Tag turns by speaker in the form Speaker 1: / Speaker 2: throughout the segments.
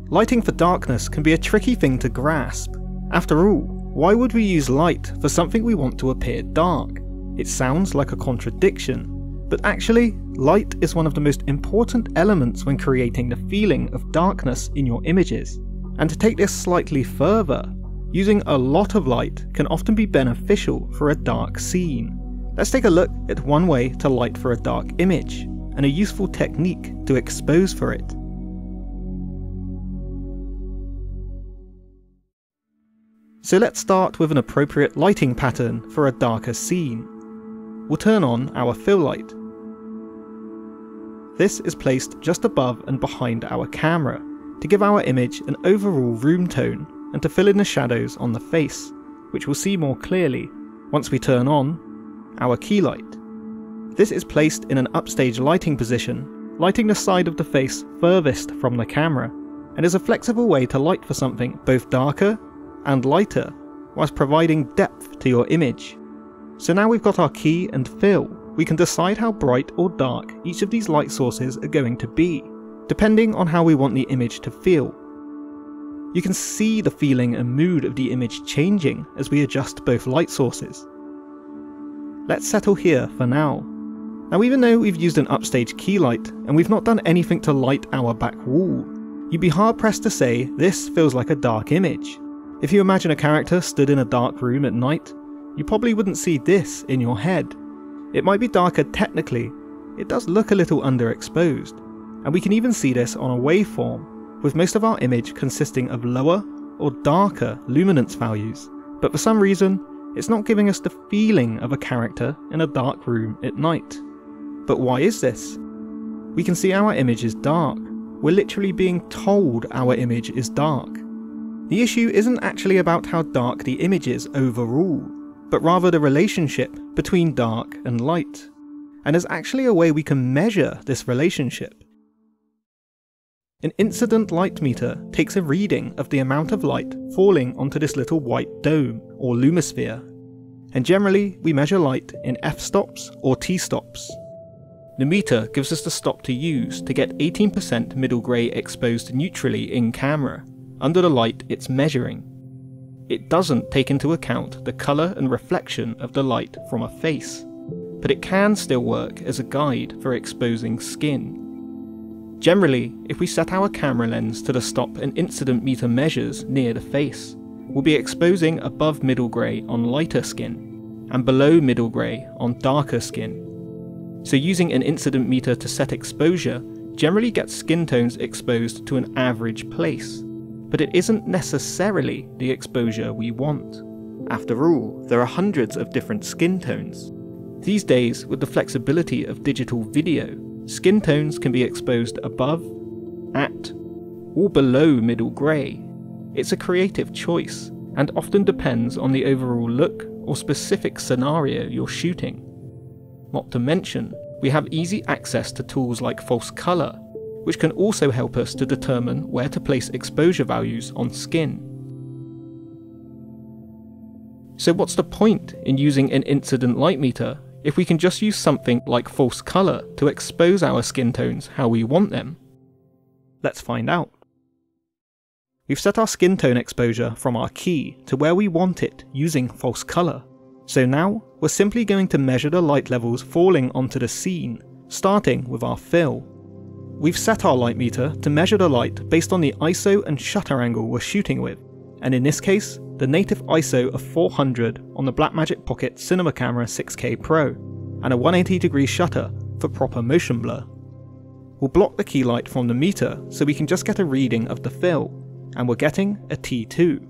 Speaker 1: lighting for darkness can be a tricky thing to grasp. After all, why would we use light for something we want to appear dark? It sounds like a contradiction, but actually, light is one of the most important elements when creating the feeling of darkness in your images. And to take this slightly further, using a lot of light can often be beneficial for a dark scene. Let's take a look at one way to light for a dark image, and a useful technique to expose for it. So let's start with an appropriate lighting pattern for a darker scene. We'll turn on our fill light. This is placed just above and behind our camera, to give our image an overall room tone and to fill in the shadows on the face, which we'll see more clearly once we turn on our key light. This is placed in an upstage lighting position, lighting the side of the face furthest from the camera, and is a flexible way to light for something both darker and lighter, whilst providing depth to your image. So now we've got our key and fill, we can decide how bright or dark each of these light sources are going to be, depending on how we want the image to feel. You can see the feeling and mood of the image changing as we adjust both light sources. Let's settle here for now. Now, even though we've used an upstage key light and we've not done anything to light our back wall, you'd be hard pressed to say this feels like a dark image. If you imagine a character stood in a dark room at night, you probably wouldn't see this in your head. It might be darker technically, it does look a little underexposed, and we can even see this on a waveform, with most of our image consisting of lower or darker luminance values, but for some reason it's not giving us the feeling of a character in a dark room at night. But why is this? We can see our image is dark. We're literally being told our image is dark. The issue isn't actually about how dark the image is overall, but rather the relationship between dark and light. And there's actually a way we can measure this relationship. An incident light meter takes a reading of the amount of light falling onto this little white dome, or lumisphere, and generally we measure light in f-stops or t-stops. The meter gives us the stop to use to get 18% middle grey exposed neutrally in camera, under the light it's measuring. It doesn't take into account the colour and reflection of the light from a face, but it can still work as a guide for exposing skin. Generally, if we set our camera lens to the stop an incident meter measures near the face, we'll be exposing above middle grey on lighter skin, and below middle grey on darker skin. So using an incident meter to set exposure generally gets skin tones exposed to an average place, but it isn't necessarily the exposure we want. After all, there are hundreds of different skin tones. These days, with the flexibility of digital video, skin tones can be exposed above, at, or below middle grey. It's a creative choice, and often depends on the overall look or specific scenario you're shooting. Not to mention, we have easy access to tools like false colour, which can also help us to determine where to place exposure values on skin. So what's the point in using an incident light meter if we can just use something like false colour to expose our skin tones how we want them? Let's find out. We've set our skin tone exposure from our key to where we want it using false colour. So now we're simply going to measure the light levels falling onto the scene, starting with our fill. We've set our light meter to measure the light based on the ISO and shutter angle we're shooting with, and in this case, the native ISO of 400 on the Blackmagic Pocket Cinema Camera 6K Pro, and a 180° shutter for proper motion blur. We'll block the key light from the meter so we can just get a reading of the fill, and we're getting a T2.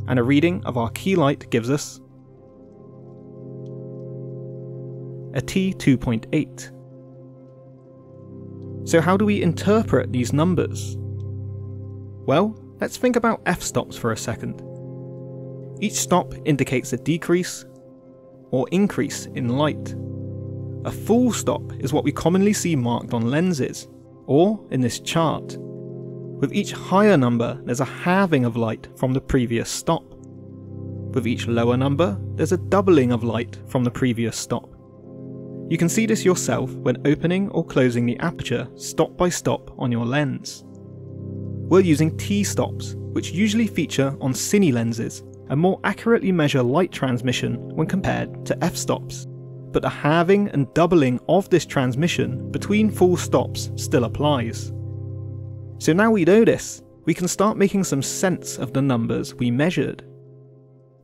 Speaker 1: And a reading of our key light gives us a T2.8. So how do we interpret these numbers? Well, let's think about f-stops for a second. Each stop indicates a decrease or increase in light. A full stop is what we commonly see marked on lenses, or in this chart. With each higher number, there's a halving of light from the previous stop. With each lower number, there's a doubling of light from the previous stop. You can see this yourself when opening or closing the aperture stop by stop on your lens. We're using T-stops, which usually feature on cine lenses and more accurately measure light transmission when compared to f-stops. But the halving and doubling of this transmission between full stops still applies. So now we know this, we can start making some sense of the numbers we measured.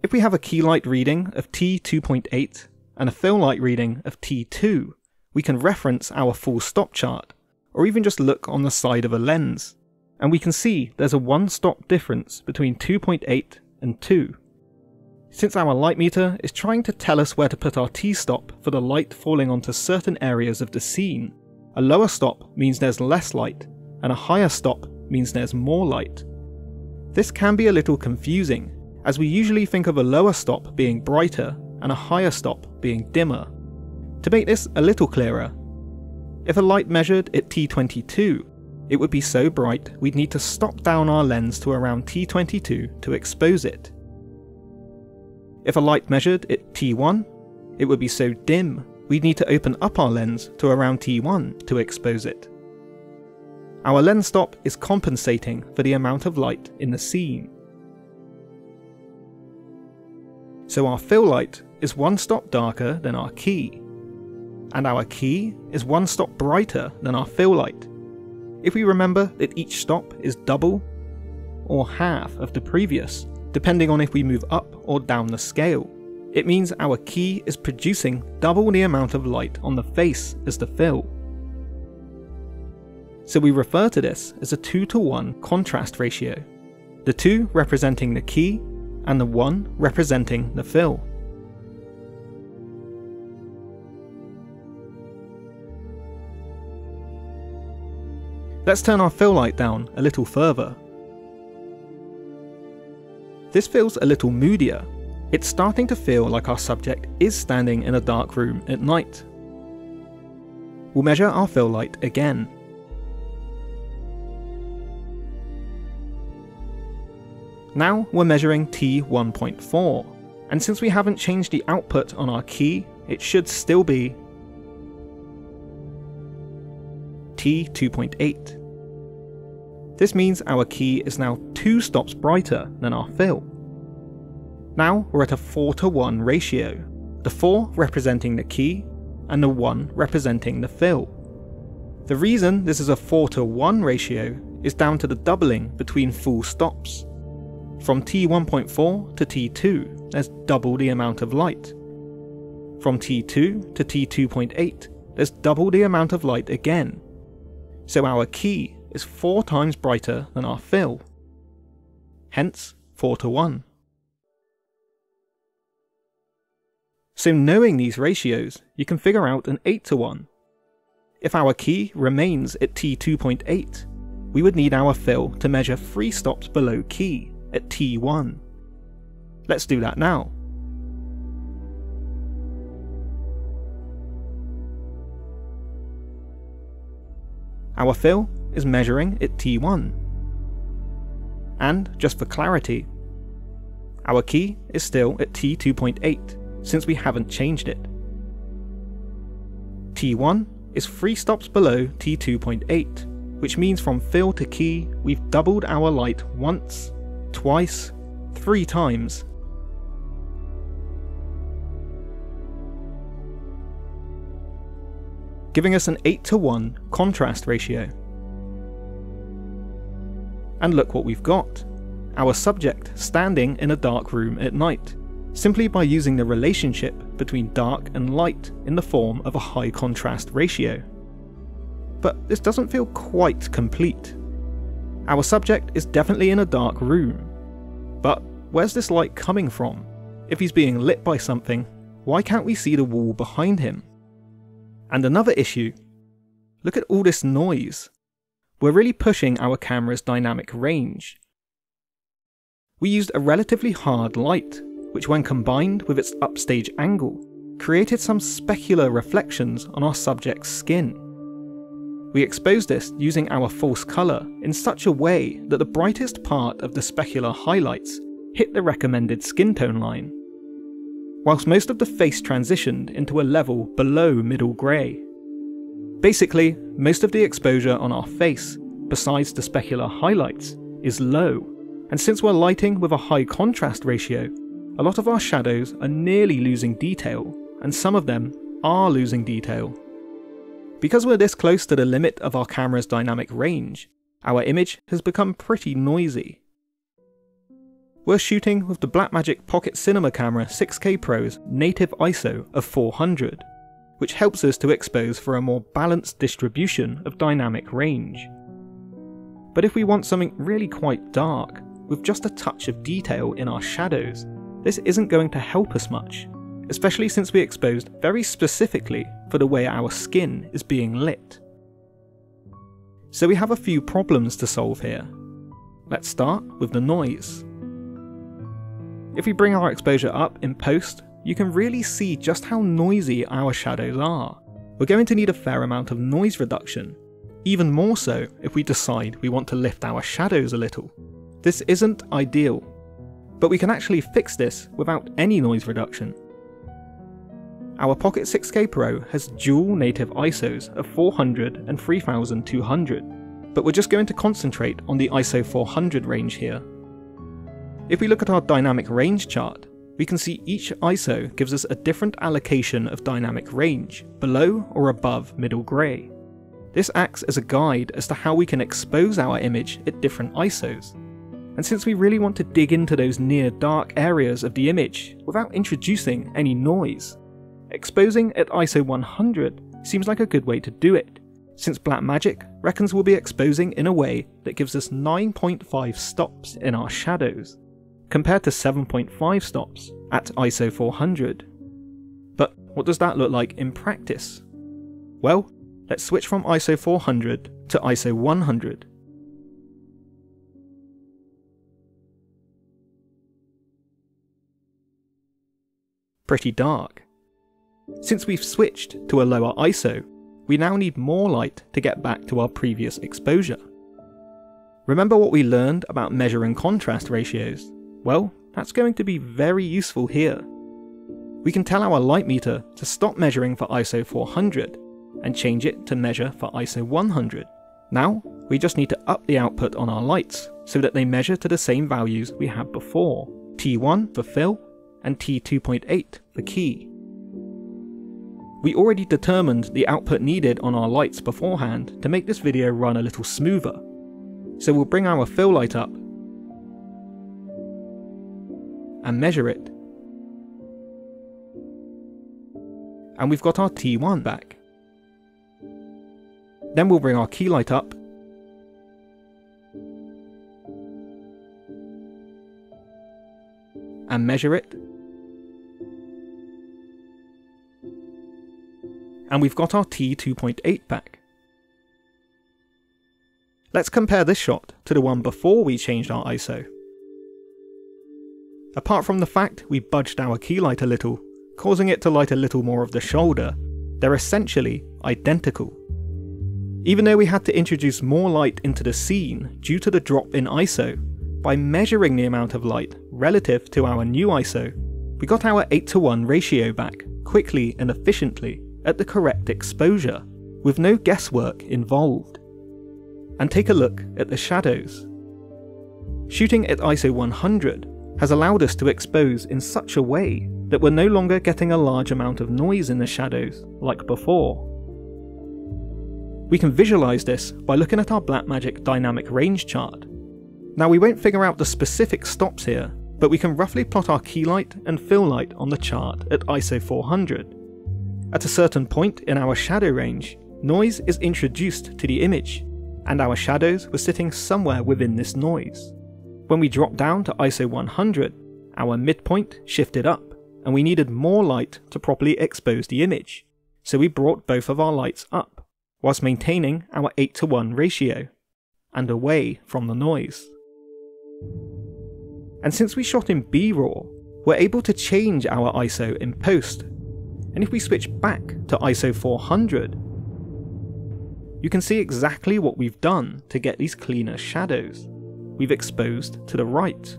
Speaker 1: If we have a key light reading of T2.8 and a fill light reading of T2, we can reference our full stop chart, or even just look on the side of a lens, and we can see there's a 1 stop difference between 2.8 and 2. Since our light meter is trying to tell us where to put our T-stop for the light falling onto certain areas of the scene, a lower stop means there's less light, and a higher stop means there's more light. This can be a little confusing, as we usually think of a lower stop being brighter and a higher stop being dimmer. To make this a little clearer, if a light measured at T22, it would be so bright we'd need to stop down our lens to around T22 to expose it. If a light measured at T1, it would be so dim we'd need to open up our lens to around T1 to expose it. Our lens stop is compensating for the amount of light in the scene. So our fill light is 1 stop darker than our key, and our key is 1 stop brighter than our fill light. If we remember that each stop is double or half of the previous, depending on if we move up or down the scale, it means our key is producing double the amount of light on the face as the fill. So we refer to this as a 2:1 contrast ratio, the 2 representing the key and the 1 representing the fill. Let's turn our fill light down a little further. This feels a little moodier. It's starting to feel like our subject is standing in a dark room at night. We'll measure our fill light again. Now we're measuring T1.4, and since we haven't changed the output on our key, it should still be T2.8. This means our key is now 2 stops brighter than our fill. Now we're at a 4:1 ratio, the 4 representing the key and the 1 representing the fill. The reason this is a 4:1 ratio is down to the doubling between full stops. From T1.4 to T2, there's double the amount of light. From T2 to T2.8, there's double the amount of light again. So our key is 4 times brighter than our fill. Hence 4:1. So knowing these ratios, you can figure out an 8:1. If our key remains at T2.8, we would need our fill to measure 3 stops below key at T1. Let's do that now. Our fill is measuring at T1. And just for clarity, our key is still at T2.8 since we haven't changed it. T1 is 3 stops below T2.8, which means from fill to key we've doubled our light once, twice, 3 times. Giving us an 8:1 contrast ratio. And look what we've got. Our subject standing in a dark room at night, simply by using the relationship between dark and light in the form of a high contrast ratio. But this doesn't feel quite complete. Our subject is definitely in a dark room, but where's this light coming from? If he's being lit by something, why can't we see the wall behind him? And another issue, look at all this noise. We're really pushing our camera's dynamic range. We used a relatively hard light, which when combined with its upstage angle, created some specular reflections on our subject's skin. We exposed this using our false colour in such a way that the brightest part of the specular highlights hit the recommended skin tone line, whilst most of the face transitioned into a level below middle grey. Basically, most of the exposure on our face, besides the specular highlights, is low, and since we're lighting with a high contrast ratio, a lot of our shadows are nearly losing detail, and some of them are losing detail. Because we're this close to the limit of our camera's dynamic range, our image has become pretty noisy. We're shooting with the Blackmagic Pocket Cinema Camera 6K Pro's native ISO of 400, which helps us to expose for a more balanced distribution of dynamic range. But if we want something really quite dark, with just a touch of detail in our shadows, this isn't going to help us much, especially since we exposed very specifically for the way our skin is being lit. So we have a few problems to solve here. Let's start with the noise. If we bring our exposure up in post, you can really see just how noisy our shadows are. We're going to need a fair amount of noise reduction, even more so if we decide we want to lift our shadows a little. This isn't ideal, but we can actually fix this without any noise reduction. Our Pocket 6K Pro has dual native ISOs of 400 and 3200, but we're just going to concentrate on the ISO 400 range here. If we look at our dynamic range chart, we can see each ISO gives us a different allocation of dynamic range, below or above middle grey. This acts as a guide as to how we can expose our image at different ISOs. And since we really want to dig into those near dark areas of the image without introducing any noise, exposing at ISO 100 seems like a good way to do it, since Blackmagic reckons we'll be exposing in a way that gives us 9.5 stops in our shadows, compared to 7.5 stops at ISO 400. But what does that look like in practice? Well, let's switch from ISO 400 to ISO 100. Pretty dark. Since we've switched to a lower ISO, we now need more light to get back to our previous exposure. Remember what we learned about measuring contrast ratios? Well, that's going to be very useful here. We can tell our light meter to stop measuring for ISO 400 and change it to measure for ISO 100. Now, we just need to up the output on our lights so that they measure to the same values we had before, T1 for fill and T2.8 for key. We already determined the output needed on our lights beforehand to make this video run a little smoother. So we'll bring our fill light up and measure it. And we've got our T1 back. Then we'll bring our key light up and measure it. And we've got our T2.8 back. Let's compare this shot to the one before we changed our ISO. Apart from the fact we budged our key light a little, causing it to light a little more of the shoulder, they're essentially identical. Even though we had to introduce more light into the scene due to the drop in ISO, by measuring the amount of light relative to our new ISO, we got our 8:1 ratio back quickly and efficiently at the correct exposure, with no guesswork involved. And take a look at the shadows. Shooting at ISO 100 has allowed us to expose in such a way that we're no longer getting a large amount of noise in the shadows like before. We can visualize this by looking at our Blackmagic dynamic range chart. Now we won't figure out the specific stops here, but we can roughly plot our key light and fill light on the chart at ISO 400. At a certain point in our shadow range, noise is introduced to the image, and our shadows were sitting somewhere within this noise. When we dropped down to ISO 100, our midpoint shifted up, and we needed more light to properly expose the image, so we brought both of our lights up, whilst maintaining our 8:1 ratio, and away from the noise. And since we shot in B-RAW, we're able to change our ISO in post, and if we switch back to ISO 400, you can see exactly what we've done to get these cleaner shadows. We've exposed to the right.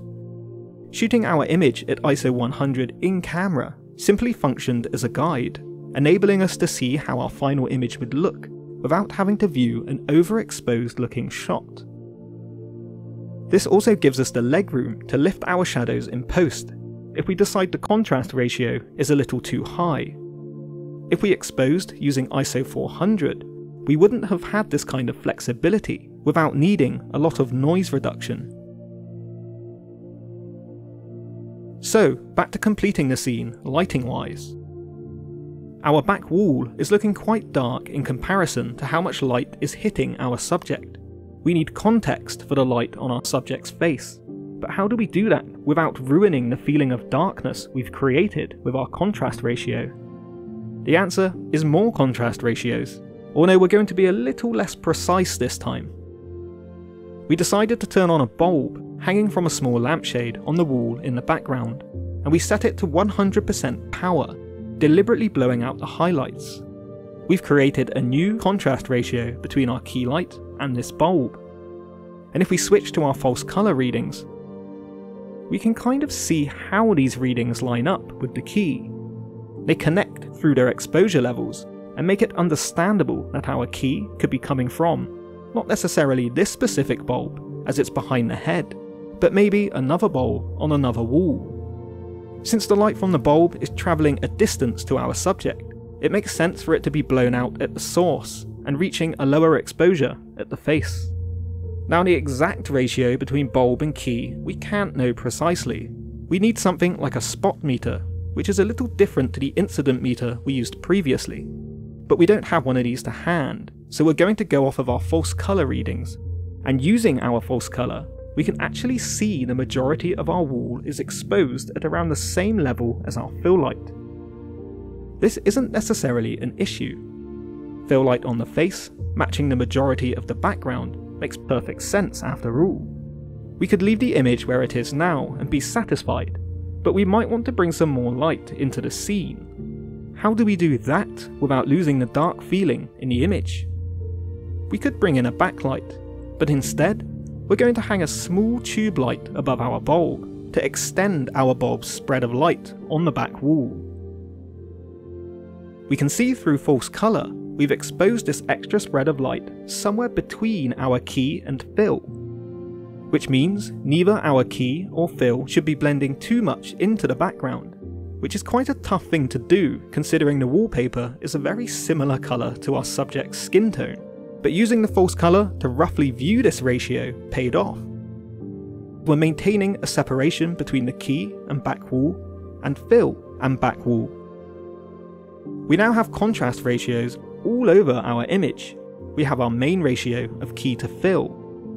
Speaker 1: Shooting our image at ISO 100 in camera simply functioned as a guide, enabling us to see how our final image would look without having to view an overexposed looking shot. This also gives us the legroom to lift our shadows in post if we decide the contrast ratio is a little too high. If we exposed using ISO 400, we wouldn't have had this kind of flexibility without needing a lot of noise reduction. So, back to completing the scene lighting-wise. Our back wall is looking quite dark in comparison to how much light is hitting our subject. We need context for the light on our subject's face, but how do we do that without ruining the feeling of darkness we've created with our contrast ratio? The answer is more contrast ratios, although we're going to be a little less precise this time. We decided to turn on a bulb hanging from a small lampshade on the wall in the background, and we set it to 100% power, deliberately blowing out the highlights. We've created a new contrast ratio between our key light and this bulb, and if we switch to our false colour readings, we can kind of see how these readings line up with the key. They connect through their exposure levels and make it understandable that our key could be coming from not necessarily this specific bulb as it's behind the head, but maybe another bulb on another wall. Since the light from the bulb is travelling a distance to our subject, it makes sense for it to be blown out at the source and reaching a lower exposure at the face. Now, the exact ratio between bulb and key we can't know precisely. We need something like a spot meter, which is a little different to the incident meter we used previously. But we don't have one of these to hand, so we're going to go off of our false colour readings. And using our false colour, we can actually see the majority of our wall is exposed at around the same level as our fill light. This isn't necessarily an issue. Fill light on the face, matching the majority of the background, makes perfect sense after all. We could leave the image where it is now and be satisfied, but we might want to bring some more light into the scene. How do we do that without losing the dark feeling in the image? We could bring in a backlight, but instead, we're going to hang a small tube light above our bulb to extend our bulb's spread of light on the back wall. We can see through false colour we've exposed this extra spread of light somewhere between our key and fill, which means neither our key or fill should be blending too much into the background, which is quite a tough thing to do considering the wallpaper is a very similar colour to our subject's skin tone, but using the false colour to roughly view this ratio paid off. We're maintaining a separation between the key and back wall, and fill and back wall. We now have contrast ratios all over our image. We have our main ratio of key to fill,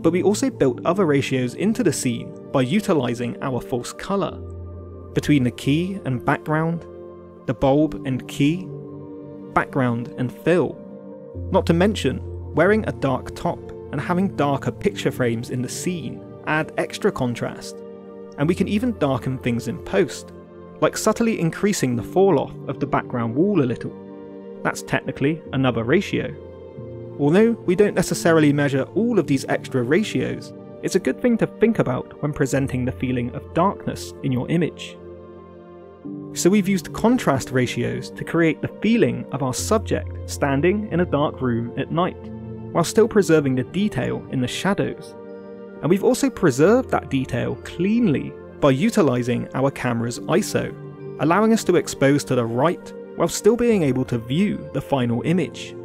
Speaker 1: but we also built other ratios into the scene by utilising our false colour. Between the key and background, the bulb and key, background and fill. Not to mention, wearing a dark top and having darker picture frames in the scene add extra contrast, and we can even darken things in post, like subtly increasing the fall off of the background wall a little. That's technically another ratio. Although we don't necessarily measure all of these extra ratios, it's a good thing to think about when presenting the feeling of darkness in your image. So we've used contrast ratios to create the feeling of our subject standing in a dark room at night, while still preserving the detail in the shadows. And we've also preserved that detail cleanly by utilising our camera's ISO, allowing us to expose to the right while still being able to view the final image.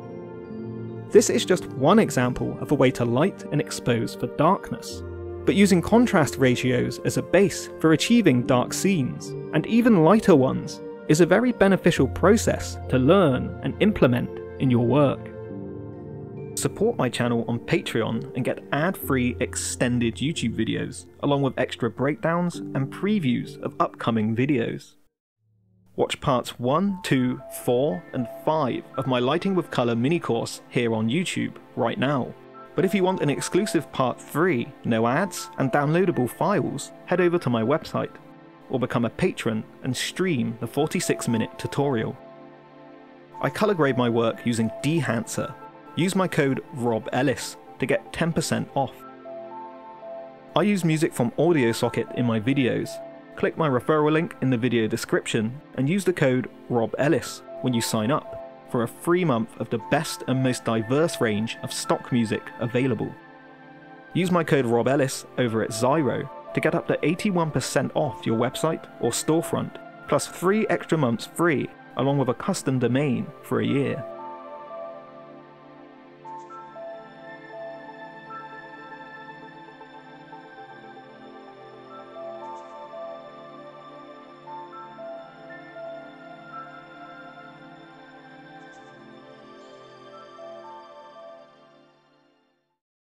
Speaker 1: This is just one example of a way to light and expose for darkness, but using contrast ratios as a base for achieving dark scenes, and even lighter ones, is a very beneficial process to learn and implement in your work. Support my channel on Patreon and get ad-free extended YouTube videos, along with extra breakdowns and previews of upcoming videos. Watch parts 1, 2, 4 and 5 of my Lighting with Colour mini course here on YouTube right now. But if you want an exclusive part 3, no ads and downloadable files, head over to my website, or become a patron and stream the 46-minute tutorial. I colour grade my work using Dehancer. Use my code ROBELLIS to get 10% off. I use music from AudioSocket in my videos, click my referral link in the video description and use the code ROBELLIS when you sign up for a free month of the best and most diverse range of stock music available. Use my code ROBELLIS over at Zyro to get up to 81% off your website or storefront, plus 3 extra months free along with a custom domain for a year.